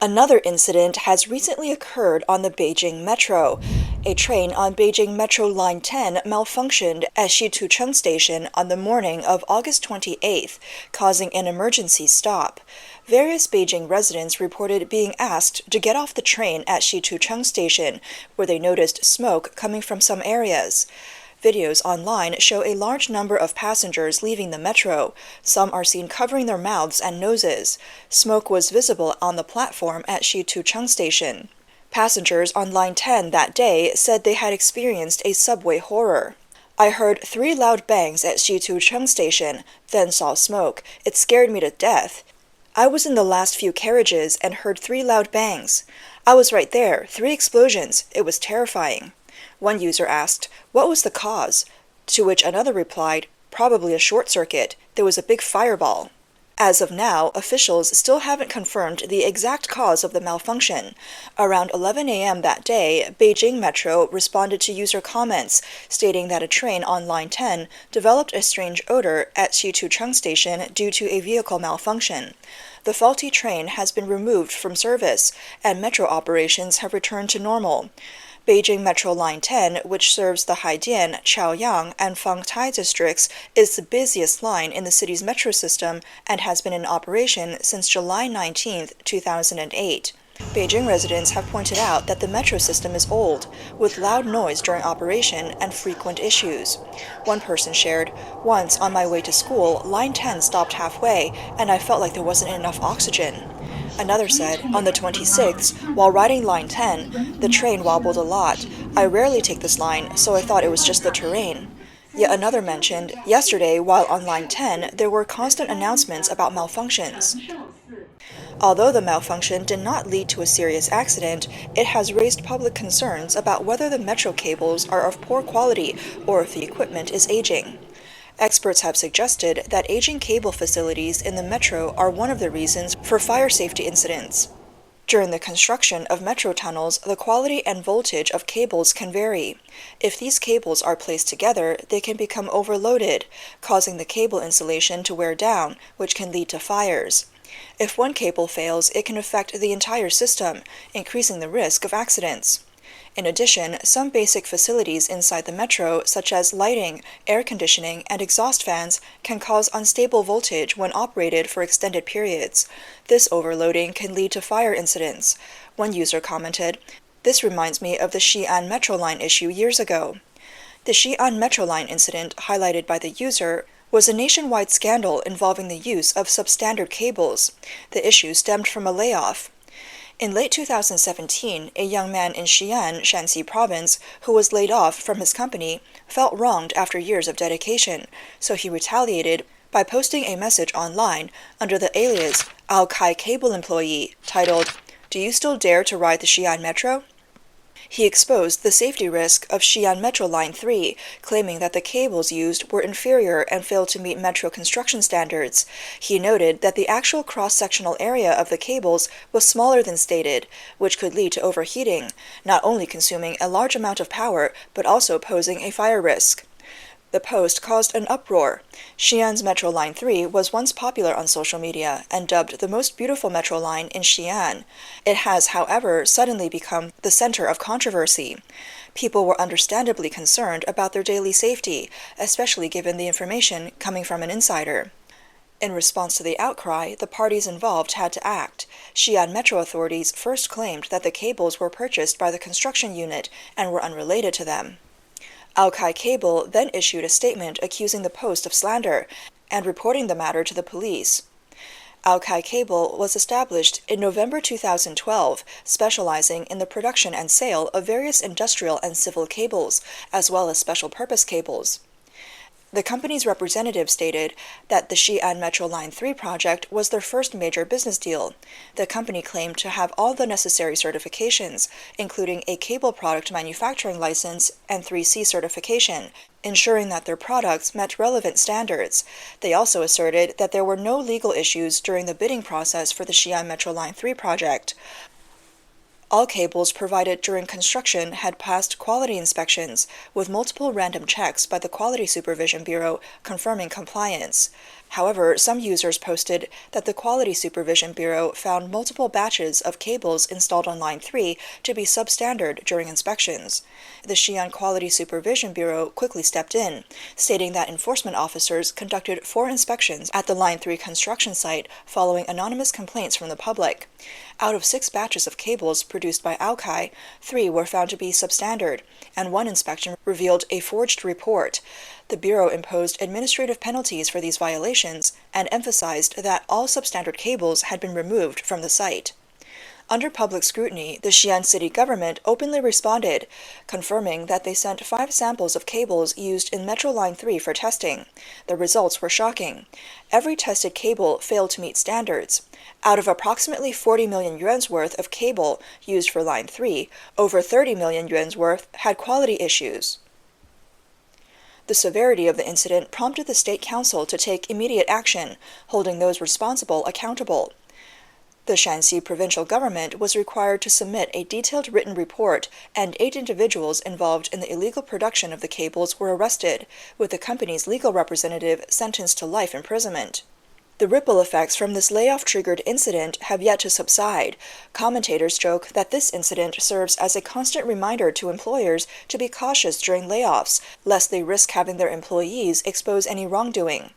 Another incident has recently occurred on the Beijing Metro. A train on Beijing Metro Line 10 malfunctioned at Xitucheng Station on the morning of August 28th, causing an emergency stop. Various Beijing residents reported being asked to get off the train at Xitucheng Station, where they noticed smoke coming from some areas. Videos online show a large number of passengers leaving the metro. Some are seen covering their mouths and noses. Smoke was visible on the platform at Xitucheng Station. Passengers on Line 10 that day said they had experienced a subway horror. I heard 3 loud bangs at Xitucheng Station, then saw smoke. It scared me to death. I was in the last few carriages and heard 3 loud bangs. I was right there, 3 explosions. It was terrifying. One user asked, "What was the cause?" To which another replied, "Probably a short circuit. There was a big fireball." As of now, officials still haven't confirmed the exact cause of the malfunction. Around 11 a.m. that day, Beijing Metro responded to user comments, stating that a train on Line 10 developed a strange odor at Xitucheng Station due to a vehicle malfunction. The faulty train has been removed from service, and metro operations have returned to normal. Beijing Metro Line 10, which serves the Haidian, Chaoyang, and Fangtai districts, is the busiest line in the city's metro system and has been in operation since July 19, 2008. Beijing residents have pointed out that the metro system is old, with loud noise during operation and frequent issues. One person shared, "Once on my way to school, Line 10 stopped halfway, and I felt like there wasn't enough oxygen." Another said, "On the 26th, while riding Line 10, the train wobbled a lot. I rarely take this line, so I thought it was just the terrain." Yet another mentioned, "Yesterday, while on Line 10, there were constant announcements about malfunctions." Although the malfunction did not lead to a serious accident, it has raised public concerns about whether the metro cables are of poor quality or if the equipment is aging. Experts have suggested that aging cable facilities in the metro are one of the reasons for fire safety incidents. During the construction of metro tunnels, the quality and voltage of cables can vary. If these cables are placed together, they can become overloaded, causing the cable insulation to wear down, which can lead to fires. If one cable fails, it can affect the entire system, increasing the risk of accidents. In addition, some basic facilities inside the metro, such as lighting, air conditioning, and exhaust fans, can cause unstable voltage when operated for extended periods. This overloading can lead to fire incidents. One user commented, "This reminds me of the Xi'an Metro Line issue years ago." The Xi'an Metro Line incident, highlighted by the user, was a nationwide scandal involving the use of substandard cables. The issue stemmed from a layoff. In late 2017, a young man in Xi'an, Shanxi province, who was laid off from his company, felt wronged after years of dedication, so he retaliated by posting a message online under the alias Al-Kai Cable Employee, titled, "Do you still dare to ride the Xi'an Metro?" He exposed the safety risk of Xi'an Metro Line 3, claiming that the cables used were inferior and failed to meet metro construction standards. He noted that the actual cross-sectional area of the cables was smaller than stated, which could lead to overheating, not only consuming a large amount of power, but also posing a fire risk. The post caused an uproar. Xi'an's Metro Line 3 was once popular on social media and dubbed the most beautiful metro line in Xi'an. It has, however, suddenly become the center of controversy. People were understandably concerned about their daily safety, especially given the information coming from an insider. In response to the outcry, the parties involved had to act. Xi'an Metro authorities first claimed that the cables were purchased by the construction unit and were unrelated to them. Al-Kai Cable then issued a statement accusing the post of slander and reporting the matter to the police. Al-Kai Cable was established in November 2012, specializing in the production and sale of various industrial and civil cables, as well as special-purpose cables. The company's representative stated that the Xi'an Metro Line 3 project was their first major business deal. The company claimed to have all the necessary certifications, including a cable product manufacturing license and 3C certification, ensuring that their products met relevant standards. They also asserted that there were no legal issues during the bidding process for the Xi'an Metro Line 3 project. All cables provided during construction had passed quality inspections, with multiple random checks by the Quality Supervision Bureau confirming compliance. However, some users posted that the Quality Supervision Bureau found multiple batches of cables installed on Line 3 to be substandard during inspections. The Xi'an Quality Supervision Bureau quickly stepped in, stating that enforcement officers conducted 4 inspections at the Line 3 construction site following anonymous complaints from the public. Out of 6 batches of cables produced by Aokai, 3 were found to be substandard, and 1 inspection revealed a forged report. The Bureau imposed administrative penalties for these violations and emphasized that all substandard cables had been removed from the site. Under public scrutiny, the Xi'an city government openly responded, confirming that they sent 5 samples of cables used in Metro Line 3 for testing. The results were shocking. Every tested cable failed to meet standards. Out of approximately 40 million yuan's worth of cable used for Line 3, over 30 million yuan's worth had quality issues. The severity of the incident prompted the State Council to take immediate action, holding those responsible accountable. The Shanxi provincial government was required to submit a detailed written report, and 8 individuals involved in the illegal production of the cables were arrested, with the company's legal representative sentenced to life imprisonment. The ripple effects from this layoff-triggered incident have yet to subside. Commentators joke that this incident serves as a constant reminder to employers to be cautious during layoffs, lest they risk having their employees expose any wrongdoing.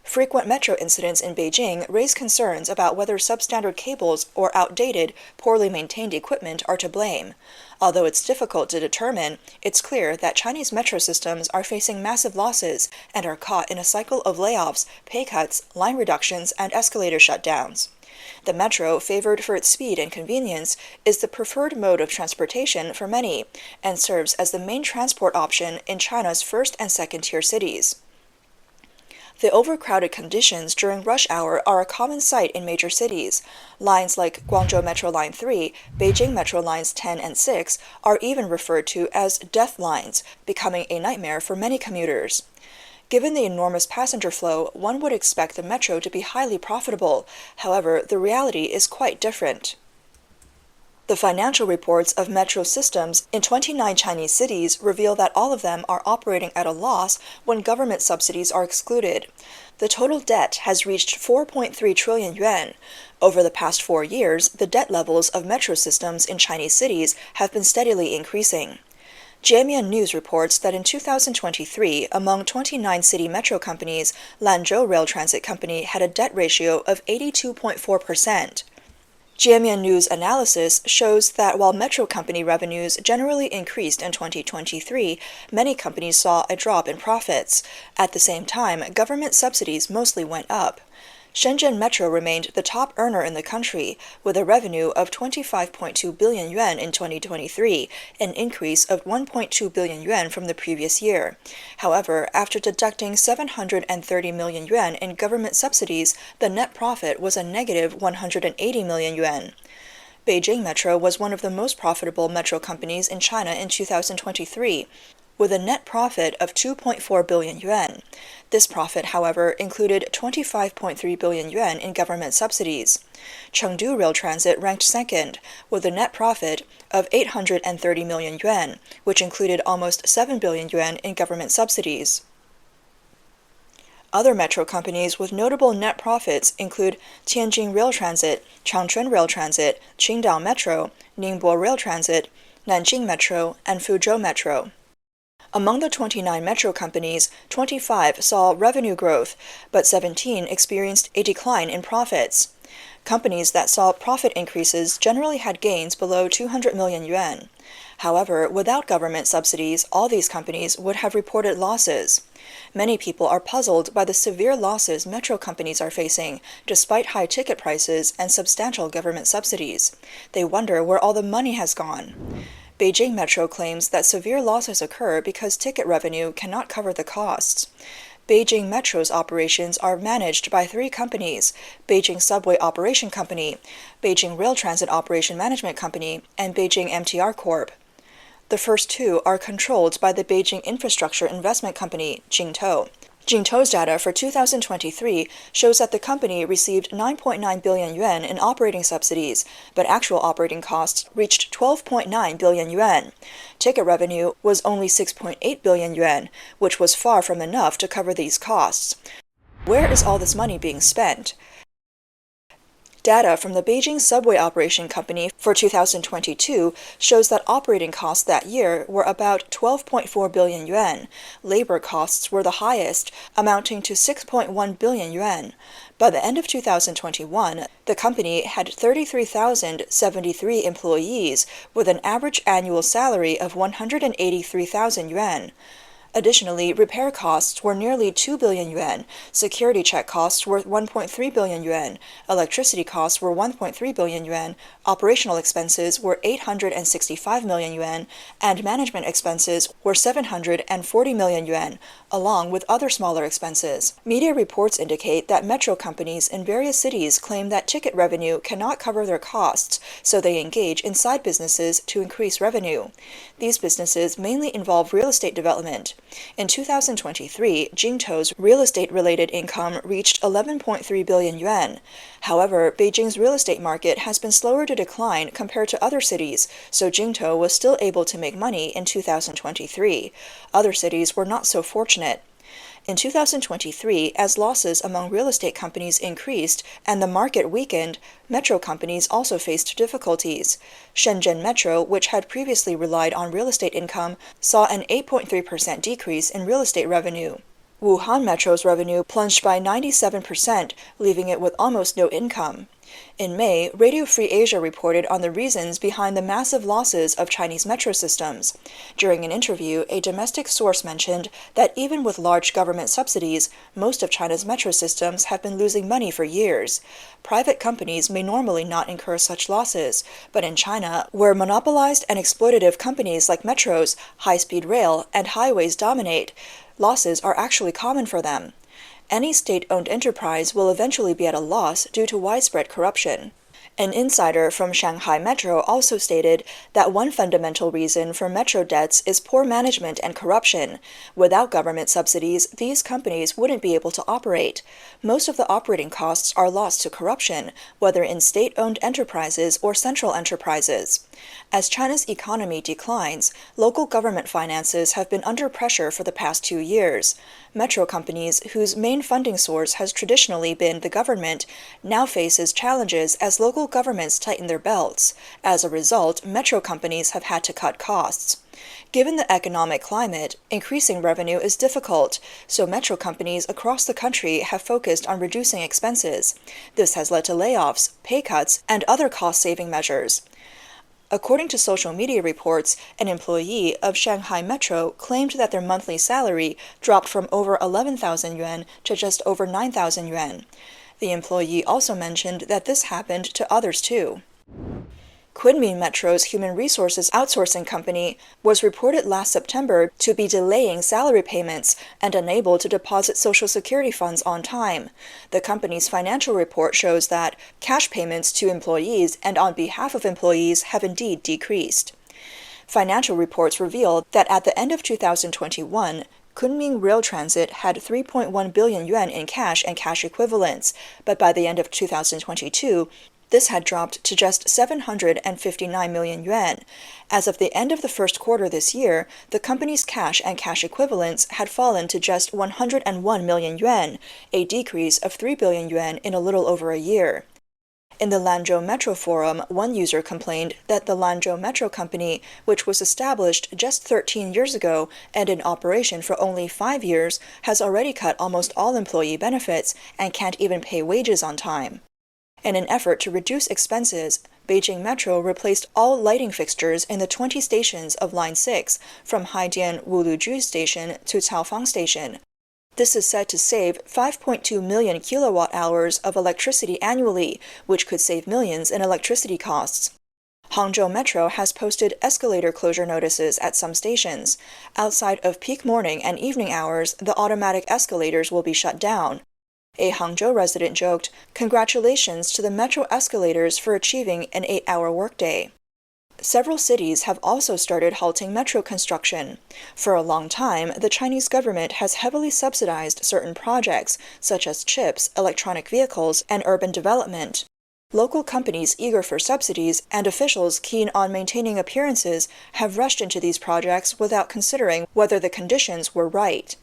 Frequent metro incidents in Beijing raise concerns about whether substandard cables or outdated, poorly maintained equipment are to blame. Although it's difficult to determine, it's clear that Chinese metro systems are facing massive losses and are caught in a cycle of layoffs, pay cuts, line reductions, and escalator shutdowns. The metro, favored for its speed and convenience, is the preferred mode of transportation for many, and serves as the main transport option in China's first and second-tier cities. The overcrowded conditions during rush hour are a common sight in major cities. Lines like Guangzhou Metro Line 3, Beijing Metro Lines 10 and 6 are even referred to as death lines, becoming a nightmare for many commuters. Given the enormous passenger flow, one would expect the metro to be highly profitable. However, the reality is quite different. The financial reports of metro systems in 29 Chinese cities reveal that all of them are operating at a loss when government subsidies are excluded. The total debt has reached 4.3 trillion yuan. Over the past 4 years, the debt levels of metro systems in Chinese cities have been steadily increasing. Jiemian News reports that in 2023, among 29 city metro companies, Lanzhou Rail Transit Company had a debt ratio of 82.4%. Jiemian News analysis shows that while metro company revenues generally increased in 2023, many companies saw a drop in profits. At the same time, government subsidies mostly went up. Shenzhen Metro remained the top earner in the country, with a revenue of 25.2 billion yuan in 2023, an increase of 1.2 billion yuan from the previous year. However, after deducting 730 million yuan in government subsidies, the net profit was a negative 180 million yuan. Beijing Metro was one of the most profitable metro companies in China in 2023, with a net profit of 2.4 billion yuan. This profit, however, included 25.3 billion yuan in government subsidies. Chengdu Rail Transit ranked second, with a net profit of 830 million yuan, which included almost 7 billion yuan in government subsidies. Other metro companies with notable net profits include Tianjin Rail Transit, Changchun Rail Transit, Qingdao Metro, Ningbo Rail Transit, Nanjing Metro, and Fuzhou Metro. Among the 29 metro companies, 25 saw revenue growth, but 17 experienced a decline in profits. Companies that saw profit increases generally had gains below 200 million yuan. However, without government subsidies, all these companies would have reported losses. Many people are puzzled by the severe losses metro companies are facing, despite high ticket prices and substantial government subsidies. They wonder where all the money has gone. Beijing Metro claims that severe losses occur because ticket revenue cannot cover the costs. Beijing Metro's operations are managed by 3 companies: Beijing Subway Operation Company, Beijing Rail Transit Operation Management Company, and Beijing MTR Corp. The first 2 are controlled by the Beijing Infrastructure Investment Company, Jingtou. Jingtou's data for 2023 shows that the company received 9.9 billion yuan in operating subsidies, but actual operating costs reached 12.9 billion yuan. Ticket revenue was only 6.8 billion yuan, which was far from enough to cover these costs. Where is all this money being spent? Data from the Beijing Subway Operation Company for 2022 shows that operating costs that year were about 12.4 billion yuan. Labor costs were the highest, amounting to 6.1 billion yuan. By the end of 2021, the company had 33,073 employees with an average annual salary of 183,000 yuan. Additionally, repair costs were nearly 2 billion yuan, security check costs were 1.3 billion yuan, electricity costs were 1.3 billion yuan, operational expenses were 865 million yuan, and management expenses were 740 million yuan, along with other smaller expenses. Media reports indicate that metro companies in various cities claim that ticket revenue cannot cover their costs, so they engage in side businesses to increase revenue. These businesses mainly involve real estate development. In 2023, Jingtou's real estate-related income reached 11.3 billion yuan. However, Beijing's real estate market has been slower to decline compared to other cities, so Jingtou was still able to make money in 2023. Other cities were not so fortunate. In 2023, as losses among real estate companies increased and the market weakened, metro companies also faced difficulties. Shenzhen Metro, which had previously relied on real estate income, saw an 8.3% decrease in real estate revenue. Wuhan Metro's revenue plunged by 97%, leaving it with almost no income. In May, Radio Free Asia reported on the reasons behind the massive losses of Chinese metro systems. During an interview, a domestic source mentioned that even with large government subsidies, most of China's metro systems have been losing money for years. Private companies may normally not incur such losses, but in China, where monopolized and exploitative companies like metros, high-speed rail, and highways dominate, losses are actually common for them. Any state-owned enterprise will eventually be at a loss due to widespread corruption. An insider from Shanghai Metro also stated that one fundamental reason for metro debts is poor management and corruption. Without government subsidies, these companies wouldn't be able to operate. Most of the operating costs are lost to corruption, whether in state-owned enterprises or central enterprises. As China's economy declines, local government finances have been under pressure for the past 2 years. Metro companies, whose main funding source has traditionally been the government, now faces challenges as local governments tighten their belts. As a result, metro companies have had to cut costs. Given the economic climate, increasing revenue is difficult, so metro companies across the country have focused on reducing expenses. This has led to layoffs, pay cuts, and other cost-saving measures. According to social media reports, an employee of Shanghai Metro claimed that their monthly salary dropped from over 11,000 yuan to just over 9,000 yuan. The employee also mentioned that this happened to others too. Kunming Metro's human resources outsourcing company was reported last September to be delaying salary payments and unable to deposit Social Security funds on time. The company's financial report shows that cash payments to employees and on behalf of employees have indeed decreased. Financial reports revealed that at the end of 2021, Kunming Rail Transit had 3.1 billion yuan in cash and cash equivalents, but by the end of 2022, this had dropped to just 759 million yuan. As of the end of the first quarter this year, the company's cash and cash equivalents had fallen to just 101 million yuan, a decrease of 3 billion yuan in a little over a year. In the Lanzhou Metro Forum, one user complained that the Lanzhou Metro Company, which was established just 13 years ago and in operation for only 5 years, has already cut almost all employee benefits and can't even pay wages on time. In an effort to reduce expenses, Beijing Metro replaced all lighting fixtures in the 20 stations of Line 6, from Haidian Wuluju Station to Caofang Station. This is said to save 5.2 million kilowatt-hours of electricity annually, which could save millions in electricity costs. Hangzhou Metro has posted escalator closure notices at some stations. Outside of peak morning and evening hours, the automatic escalators will be shut down. A Hangzhou resident joked, "Congratulations to the metro escalators for achieving an 8-hour workday." Several cities have also started halting metro construction. For a long time, the Chinese government has heavily subsidized certain projects, such as chips, electronic vehicles, and urban development. Local companies eager for subsidies and officials keen on maintaining appearances have rushed into these projects without considering whether the conditions were right.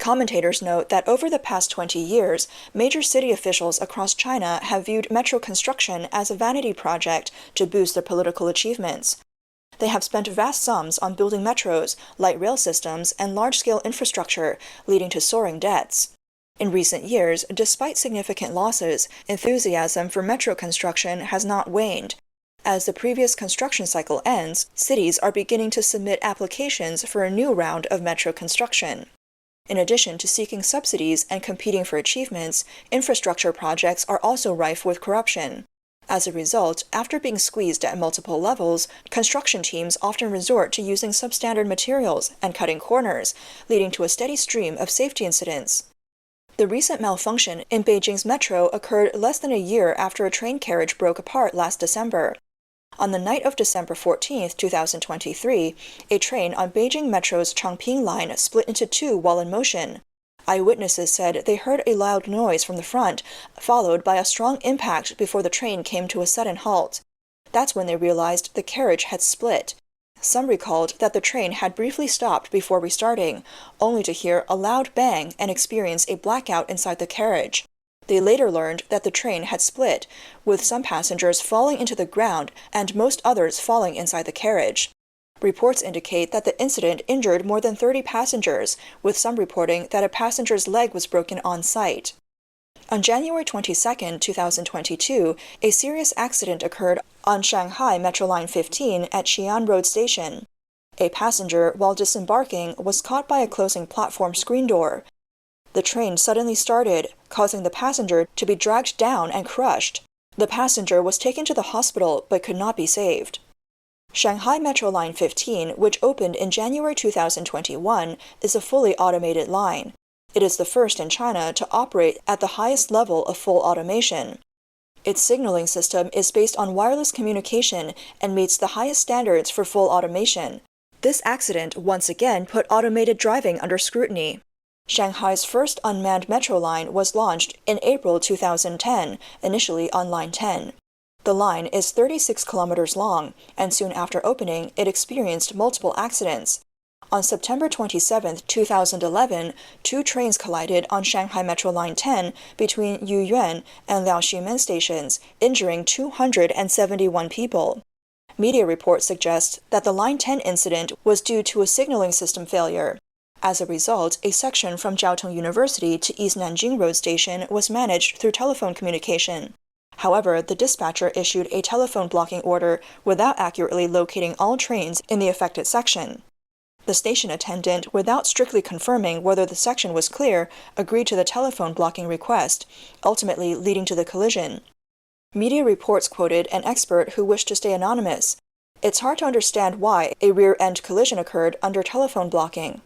Commentators note that over the past 20 years, major city officials across China have viewed metro construction as a vanity project to boost their political achievements. They have spent vast sums on building metros, light rail systems, and large-scale infrastructure, leading to soaring debts. In recent years, despite significant losses, enthusiasm for metro construction has not waned. As the previous construction cycle ends, cities are beginning to submit applications for a new round of metro construction. In addition to seeking subsidies and competing for achievements, infrastructure projects are also rife with corruption. As a result, after being squeezed at multiple levels, construction teams often resort to using substandard materials and cutting corners, leading to a steady stream of safety incidents. The recent malfunction in Beijing's metro occurred less than a year after a train carriage broke apart last December. On the night of December 14, 2023, a train on Beijing Metro's Changping line split into two while in motion. Eyewitnesses said they heard a loud noise from the front, followed by a strong impact before the train came to a sudden halt. That's when they realized the carriage had split. Some recalled that the train had briefly stopped before restarting, only to hear a loud bang and experience a blackout inside the carriage. They later learned that the train had split, with some passengers falling into the ground and most others falling inside the carriage. Reports indicate that the incident injured more than 30 passengers, with some reporting that a passenger's leg was broken on site. On January 22, 2022, a serious accident occurred on Shanghai Metro Line 15 at Xi'an Road Station. A passenger, while disembarking, was caught by a closing platform screen door. The train suddenly started, causing the passenger to be dragged down and crushed. The passenger was taken to the hospital but could not be saved. Shanghai Metro Line 15, which opened in January 2021, is a fully automated line. It is the first in China to operate at the highest level of full automation. Its signaling system is based on wireless communication and meets the highest standards for full automation. This accident once again put automated driving under scrutiny. Shanghai's first unmanned metro line was launched in April 2010, initially on Line 10. The line is 36 kilometers long, and soon after opening, it experienced multiple accidents. On September 27, 2011, two trains collided on Shanghai Metro Line 10 between Yuyuan and Liaoximen stations, injuring 271 people. Media reports suggest that the Line 10 incident was due to a signaling system failure. As a result, a section from Jiaoteng University to East Nanjing Road Station was managed through telephone communication. However, the dispatcher issued a telephone blocking order without accurately locating all trains in the affected section. The station attendant, without strictly confirming whether the section was clear, agreed to the telephone blocking request, ultimately leading to the collision. Media reports quoted an expert who wished to stay anonymous. It's hard to understand why a rear-end collision occurred under telephone blocking.